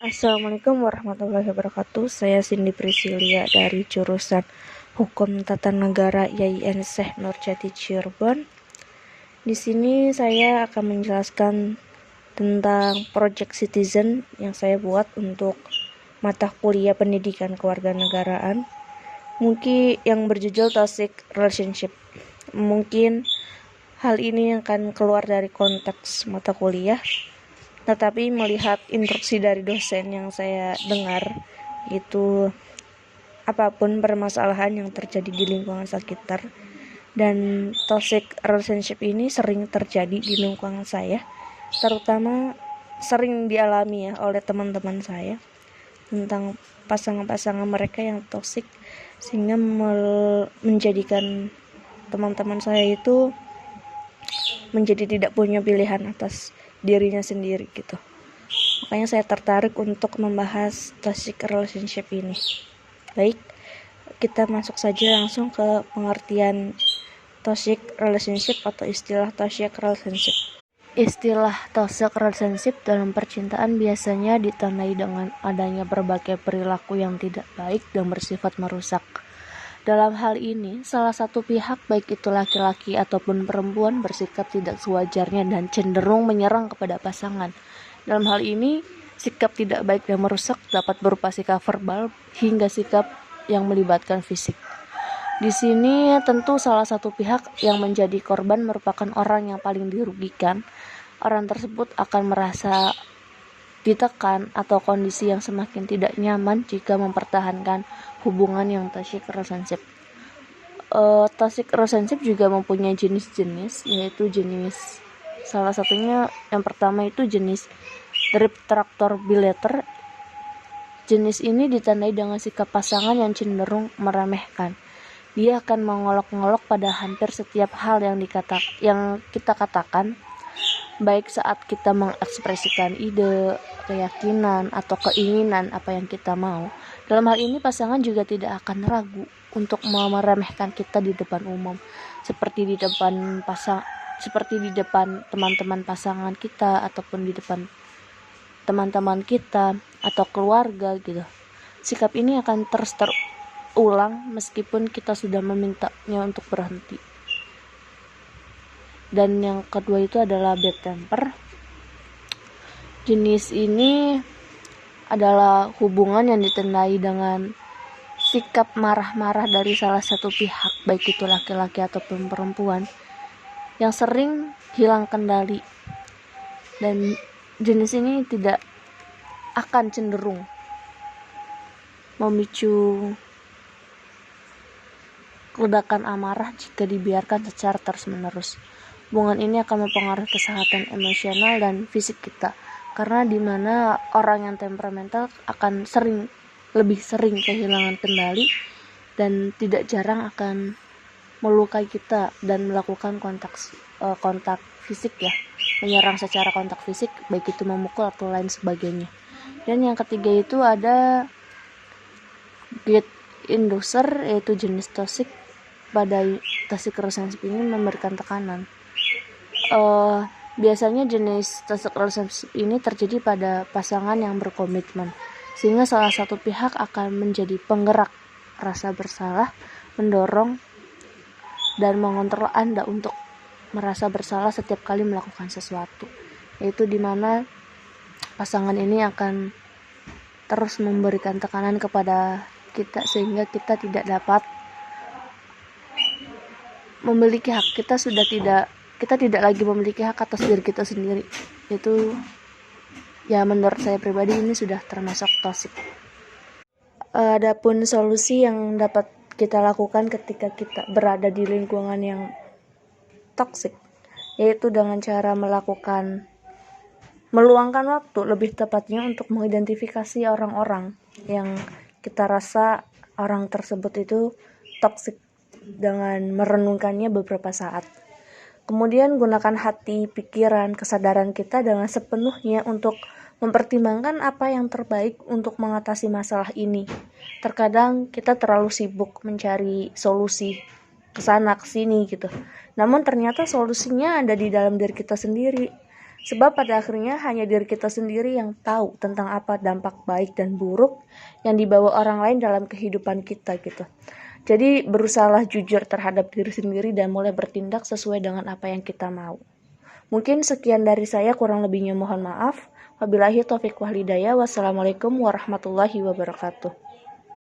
Assalamualaikum warahmatullahi wabarakatuh. Saya Cindy Priscilia dari jurusan Hukum Tata Negara IAIN Syekh Nurjati Cirebon. Di sini saya akan menjelaskan tentang Project Citizen yang saya buat untuk mata kuliah pendidikan kewarganegaraan. Mungkin yang berjudul Toxic Relationship. Mungkin hal ini akan keluar dari konteks mata kuliah, tetapi melihat instruksi dari dosen yang saya dengar, itu apapun permasalahan yang terjadi di lingkungan sekitar, dan toxic relationship ini sering terjadi di lingkungan saya, terutama sering dialami oleh teman-teman saya tentang pasangan-pasangan mereka yang toksik, sehingga menjadikan teman-teman saya itu menjadi tidak punya pilihan atas dirinya sendiri gitu. Makanya saya tertarik untuk membahas toxic relationship ini. Baik, kita masuk saja langsung ke pengertian toxic relationship atau istilah toxic relationship. Istilah toxic relationship dalam percintaan biasanya ditandai dengan adanya berbagai perilaku yang tidak baik dan bersifat merusak. Dalam hal ini, salah satu pihak, baik itu laki-laki ataupun perempuan, bersikap tidak sewajarnya dan cenderung menyerang kepada pasangan. Dalam hal ini, sikap tidak baik dan merusak dapat berupa sikap verbal hingga sikap yang melibatkan fisik. Di sini tentu salah satu pihak yang menjadi korban merupakan orang yang paling dirugikan. Orang tersebut akan merasa ditekan atau kondisi yang semakin tidak nyaman jika mempertahankan hubungan yang toxic relationship. Toxic relationship juga mempunyai jenis-jenis, yaitu jenis salah satunya yang pertama itu jenis detractor-bilater. Jenis ini ditandai dengan sikap pasangan yang cenderung meremehkan. Dia akan mengolok-ngolok pada hampir setiap hal yang kita katakan, baik saat kita mengekspresikan ide, keyakinan, atau keinginan apa yang kita mau. Dalam hal ini pasangan juga tidak akan ragu untuk meremehkan kita di depan umum, seperti di depan teman-teman pasangan kita, ataupun di depan teman-teman kita atau keluarga gitu. Sikap ini akan terus terulang meskipun kita sudah memintanya untuk berhenti. Dan yang kedua itu adalah bad temper. Jenis ini adalah hubungan yang ditandai dengan sikap marah-marah dari salah satu pihak, baik itu laki-laki ataupun perempuan, yang sering hilang kendali. Dan jenis ini tidak akan cenderung memicu ledakan amarah jika dibiarkan secara terus-menerus. Hubungan ini akan mempengaruhi kesehatan emosional dan fisik kita, karena dimana orang yang temperamental akan lebih sering kehilangan kendali dan tidak jarang akan melukai kita dan melakukan kontak fisik ya, menyerang secara kontak fisik, baik itu memukul atau lain sebagainya. Dan yang ketiga itu ada get inducer, yaitu jenis toxic. Pada toxic relationship ini memberikan tekanan. Biasanya jenis toxic relationship ini terjadi pada pasangan yang berkomitmen, sehingga salah satu pihak akan menjadi penggerak rasa bersalah, mendorong dan mengontrol Anda untuk merasa bersalah setiap kali melakukan sesuatu, yaitu dimana pasangan ini akan terus memberikan tekanan kepada kita sehingga kita tidak dapat memiliki hak. Kita tidak lagi memiliki hak atas diri kita sendiri. Itu ya, menurut saya pribadi ini sudah termasuk toxic. Adapun solusi yang dapat kita lakukan ketika kita berada di lingkungan yang toxic, yaitu dengan cara meluangkan waktu, lebih tepatnya untuk mengidentifikasi orang-orang yang kita rasa orang tersebut itu toxic, dengan merenungkannya beberapa saat. Kemudian gunakan hati, pikiran, kesadaran kita dengan sepenuhnya untuk mempertimbangkan apa yang terbaik untuk mengatasi masalah ini. Terkadang kita terlalu sibuk mencari solusi kesana kesini gitu. Namun ternyata solusinya ada di dalam diri kita sendiri. Sebab pada akhirnya hanya diri kita sendiri yang tahu tentang apa dampak baik dan buruk yang dibawa orang lain dalam kehidupan kita gitu. Jadi berusahalah jujur terhadap diri sendiri dan mulai bertindak sesuai dengan apa yang kita mau. Mungkin sekian dari saya, kurang lebihnya mohon maaf. Wabillahi taufiq wal hidayah. Wassalamualaikum warahmatullahi wabarakatuh.